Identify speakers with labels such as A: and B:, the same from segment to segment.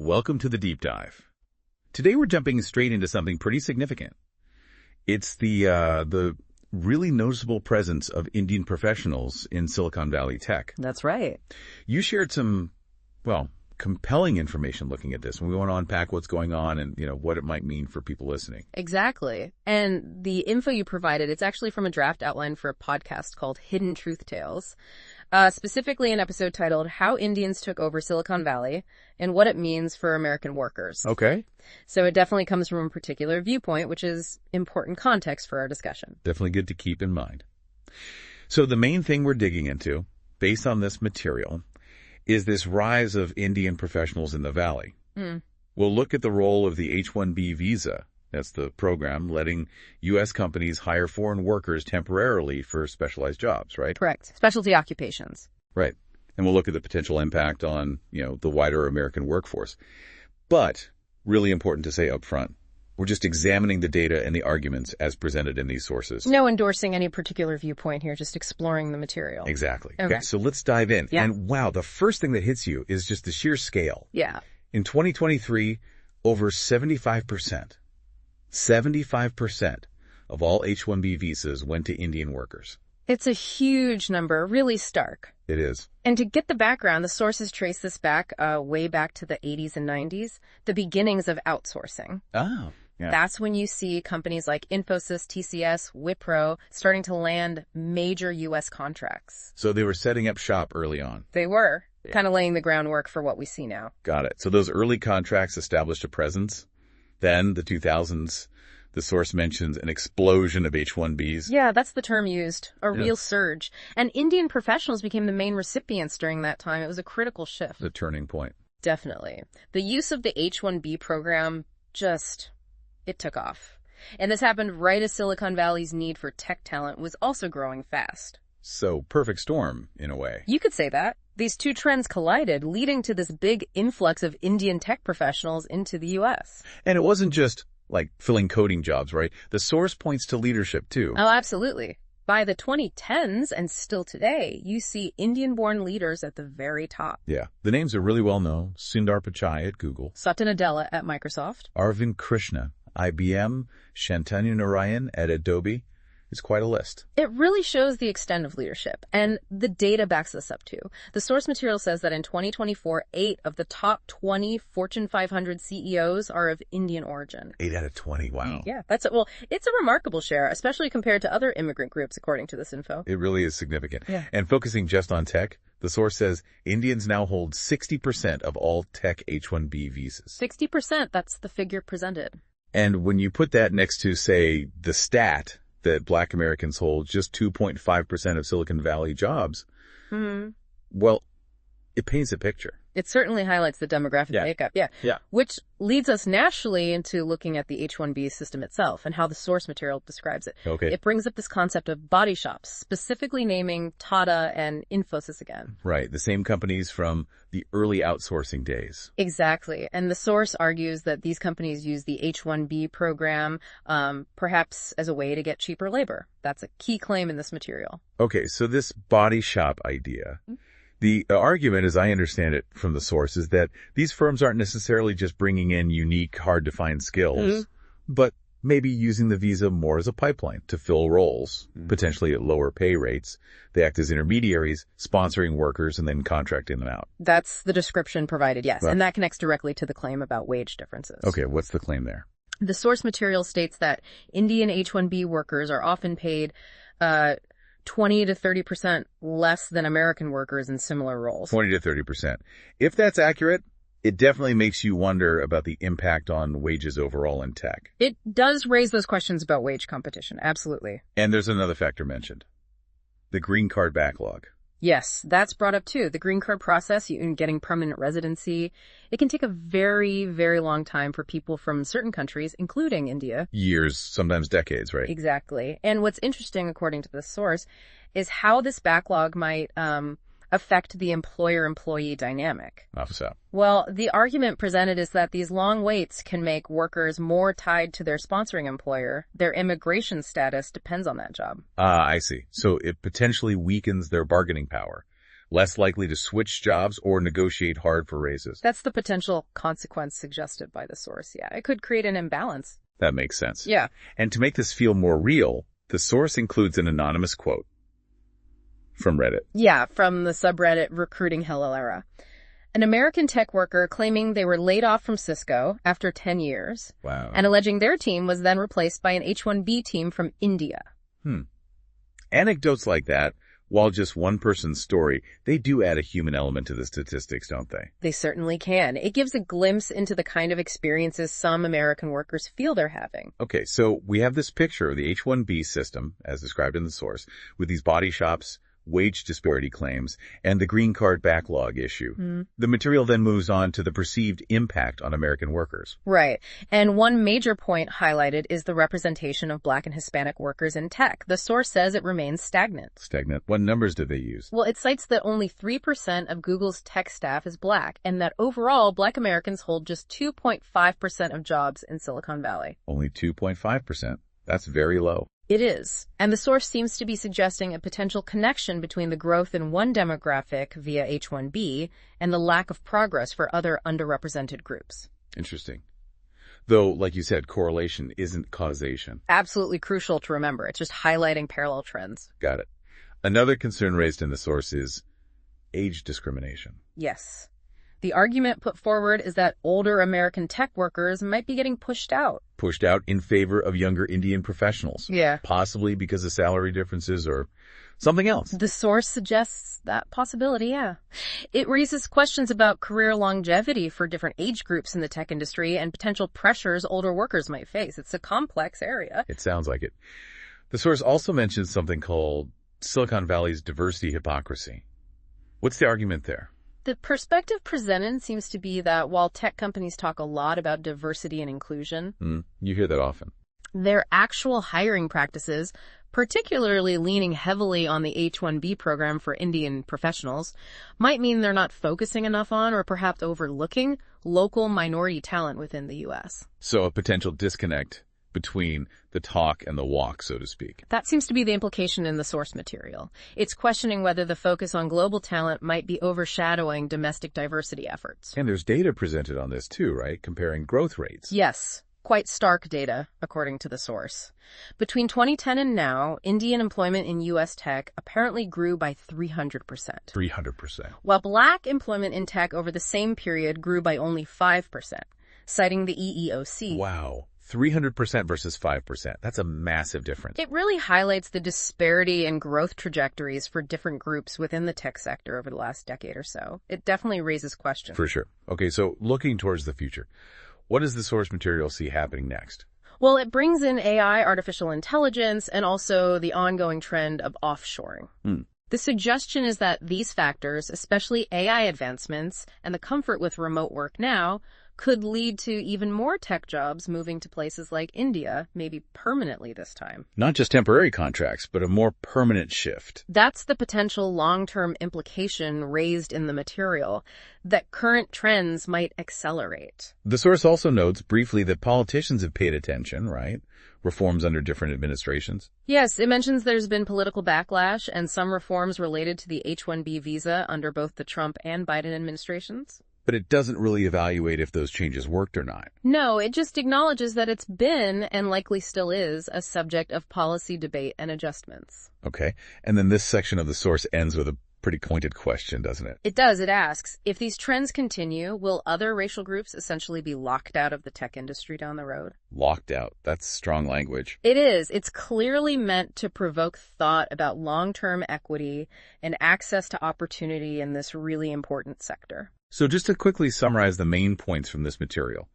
A: welcome to the deep dive. Today we're jumping straight into something pretty significant. It's the really noticeable presence of Indian professionals in Silicon Valley tech.
B: That's right.
A: You shared some, compelling information looking at this, and we want to unpack what's going on and, what it might mean for people listening.
B: Exactly. And the info you provided, it's actually from a draft outline for a podcast called HiddenTruthTales, specifically an episode titled How Indians Took Over Silicon Valley and What It Means for American Workers.
A: Okay.
B: So it definitely comes from a particular viewpoint, which is important context for our discussion.
A: Definitely good to keep in mind. So the main thing we're digging into, based on this material, is this rise of Indian professionals in the Valley. We'll look at the role of the H-1B visa. That's the program letting U.S. companies hire foreign workers temporarily for specialized jobs, right?
B: Correct. Specialty occupations.
A: Right. And we'll look at the potential impact on, the wider American workforce. But really important to say up front, we're just examining the data and the arguments as presented in these sources.
B: No endorsing any particular viewpoint here, just exploring the material.
A: Exactly.
B: Okay.
A: So let's dive in.
B: Yeah.
A: And wow, the first thing that hits you is just the sheer scale.
B: Yeah.
A: In 2023, over 75% of all H-1B visas went to Indian workers.
B: It's a huge number, really stark.
A: It is.
B: And to get the background, the sources trace this back way back to the 80s and 90s, the beginnings of outsourcing.
A: Oh, yeah.
B: That's when you see companies like Infosys, TCS, Wipro starting to land major U.S. contracts.
A: So they were setting up shop early on.
B: They were,
A: Yeah.
B: kind of laying the groundwork for what we see now.
A: Got it. So those early contracts established a presence. Then the 2000s, the source mentions an explosion of H-1Bs.
B: Yeah, that's the term used, a
A: Yeah.
B: real surge. And Indian professionals became the main recipients during that time. It was a critical shift.
A: The turning point.
B: Definitely. The use of the H-1B program it took off. And this happened right as Silicon Valley's need for tech talent was also growing fast.
A: So perfect storm, in a way.
B: You could say that. These two trends collided, leading to this big influx of Indian tech professionals into the U.S.
A: And it wasn't just like filling coding jobs, right? The source points to leadership, too.
B: Oh, absolutely. By the 2010s and still today, you see Indian-born leaders at the very top.
A: Yeah. The names are really well known. Sundar Pichai at Google.
B: Satya Nadella at Microsoft.
A: Arvind Krishna, IBM. Shantanu Narayan at Adobe. It's quite a list.
B: It really shows the extent of leadership, and the data backs this up too. The source material says that in 2024, 8 of the top 20 Fortune 500 CEOs are of Indian origin.
A: 8 out of 20. Wow.
B: Yeah, it's a remarkable share, especially compared to other immigrant groups, according to this info.
A: It really is significant.
B: Yeah.
A: And focusing just on tech, the source says Indians now hold 60% of all tech H-1B visas.
B: 60%, that's the figure presented.
A: And when you put that next to, say, the stat that Black Americans hold just 2.5% of Silicon Valley jobs, well, it paints a picture.
B: It certainly highlights the demographic makeup. Yeah. Which leads us naturally into looking at the H-1B system itself and how the source material describes it.
A: Okay.
B: It brings up this concept of body shops, specifically naming Tata and Infosys again.
A: Right. The same companies from the early outsourcing days.
B: Exactly. And the source argues that these companies use the H-1B program perhaps as a way to get cheaper labor. That's a key claim in this material.
A: Okay. So this body shop idea, the argument, as I understand it from the source, is that these firms aren't necessarily just bringing in unique, hard-to-find skills, but maybe using the visa more as a pipeline to fill roles, potentially at lower pay rates. They act as intermediaries, sponsoring workers and then contracting them out.
B: That's the description provided, yes.
A: Right.
B: And that connects directly to the claim about wage differences.
A: Okay, what's the claim there?
B: The source material states that Indian H-1B workers are often paid 20 to 30% less than American workers in similar roles.
A: 20 to 30%. If that's accurate, it definitely makes you wonder about the impact on wages overall in tech.
B: It does raise those questions about wage competition, absolutely.
A: And there's another factor mentioned. The green card backlog.
B: Yes, that's brought up too. The green card process, getting permanent residency, it can take a very, very long time for people from certain countries, including India.
A: Years, sometimes decades, right?
B: Exactly. And what's interesting, according to the source, is how this backlog might affect the employer-employee dynamic.
A: So.
B: Well, the argument presented is that these long waits can make workers more tied to their sponsoring employer. Their immigration status depends on that job.
A: I see. So it potentially weakens their bargaining power. less likely to switch jobs or negotiate hard for raises.
B: That's the potential consequence suggested by the source. Yeah, it could create an imbalance.
A: That makes sense.
B: Yeah.
A: And to make this feel more real, the source includes an anonymous quote from Reddit.
B: Yeah, from the subreddit Recruiting Hell Era. An American tech worker claiming they were laid off from Cisco after 10 years.
A: Wow.
B: And alleging their team was then replaced by an H-1B team from India.
A: Anecdotes like that, while just one person's story, they do add a human element to the statistics, don't they?
B: They certainly can. It gives a glimpse into the kind of experiences some American workers feel they're having.
A: Okay, so we have this picture of the H-1B system, as described in the source, with these body shops, wage disparity claims, and the green card backlog issue. The material then moves on to the perceived impact on American workers.
B: Right. And one major point highlighted is the representation of Black and Hispanic workers in tech. The source says it remains stagnant.
A: Stagnant? What numbers do they use?
B: Well, it cites that only 3% of Google's tech staff is Black, and that overall, Black Americans hold just 2.5% of jobs in Silicon Valley.
A: Only 2.5%. That's very low.
B: It is. And the source seems to be suggesting a potential connection between the growth in one demographic via H-1B and the lack of progress for other underrepresented groups.
A: Interesting. Though, like you said, correlation isn't causation.
B: Absolutely crucial to remember. It's just highlighting parallel trends.
A: Got it. Another concern raised in the source is age discrimination.
B: Yes. The argument put forward is that older American tech workers might be getting pushed out.
A: Pushed out in favor of younger Indian professionals.
B: Yeah.
A: Possibly because of salary differences or something else.
B: The source suggests that possibility, yeah. It raises questions about career longevity for different age groups in the tech industry and potential pressures older workers might face. It's a complex area.
A: It sounds like it. The source also mentions something called Silicon Valley's diversity hypocrisy. What's the argument there?
B: The perspective presented seems to be that while tech companies talk a lot about diversity and inclusion,
A: you hear that often.
B: Their actual hiring practices, particularly leaning heavily on the H-1B program for Indian professionals, might mean they're not focusing enough on or perhaps overlooking local minority talent within the U.S.
A: So a potential disconnect between the talk and the walk, so to speak.
B: That seems to be the implication in the source material. It's questioning whether the focus on global talent might be overshadowing domestic diversity efforts.
A: And there's data presented on this too, right? Comparing growth rates.
B: Yes. Quite stark data, according to the source. Between 2010 and now, Indian employment in U.S. tech apparently grew by 300%.
A: 300%.
B: While Black employment in tech over the same period grew by only 5%, citing the EEOC.
A: Wow. 300% versus 5%. That's a massive difference.
B: It really highlights the disparity in growth trajectories for different groups within the tech sector over the last decade or so. It definitely raises questions.
A: For sure. Okay, so looking towards the future, what does the source material see happening next?
B: Well, it brings in AI, artificial intelligence, and also the ongoing trend of offshoring. The suggestion is that these factors, especially AI advancements and the comfort with remote work now, could lead to even more tech jobs moving to places like India, maybe permanently this time.
A: Not just temporary contracts, but a more permanent shift.
B: That's the potential long-term implication raised in the material, that current trends might accelerate.
A: The source also notes briefly that politicians have paid attention, right? Reforms under different administrations.
B: Yes, it mentions there's been political backlash and some reforms related to the H-1B visa under both the Trump and Biden administrations.
A: But it doesn't really evaluate if those changes worked or not.
B: No, it just acknowledges that it's been, and likely still is, a subject of policy debate and adjustments.
A: Okay. And then this section of the source ends with a pretty pointed question, doesn't it?
B: It does. It asks, if these trends continue, will other racial groups essentially be locked out of the tech industry down the road?
A: Locked out. That's strong language.
B: It is. It's clearly meant to provoke thought about long-term equity and access to opportunity in this really important sector.
A: So just to quickly summarize the main points from this material,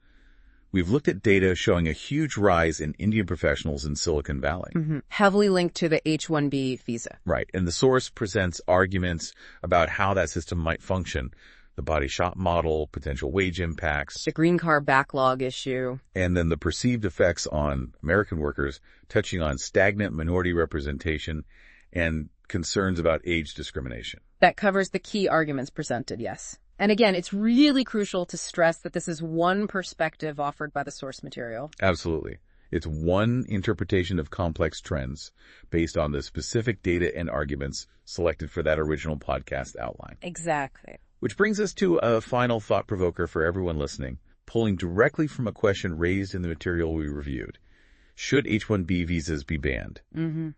A: we've looked at data showing a huge rise in Indian professionals in Silicon Valley.
B: Heavily linked to the H-1B visa.
A: Right. And the source presents arguments about how that system might function. The body shop model, potential wage impacts.
B: The green card backlog issue.
A: And then the perceived effects on American workers, touching on stagnant minority representation and concerns about age discrimination.
B: That covers the key arguments presented, yes. And again, it's really crucial to stress that this is one perspective offered by the source material.
A: Absolutely. It's one interpretation of complex trends based on the specific data and arguments selected for that original podcast outline.
B: Exactly.
A: Which brings us to a final thought provoker for everyone listening, pulling directly from a question raised in the material we reviewed. Should H-1B visas be banned?
B: Mm-hmm.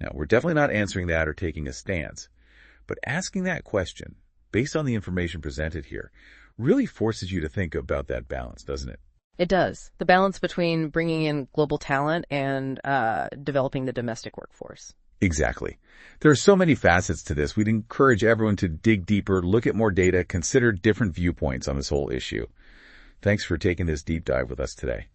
A: Now, we're definitely not answering that or taking a stance, but asking that question, based on the information presented here, really forces you to think about that balance, doesn't it?
B: It does. The balance between bringing in global talent and developing the domestic workforce.
A: Exactly. There are so many facets to this. We'd encourage everyone to dig deeper, look at more data, consider different viewpoints on this whole issue. Thanks for taking this deep dive with us today.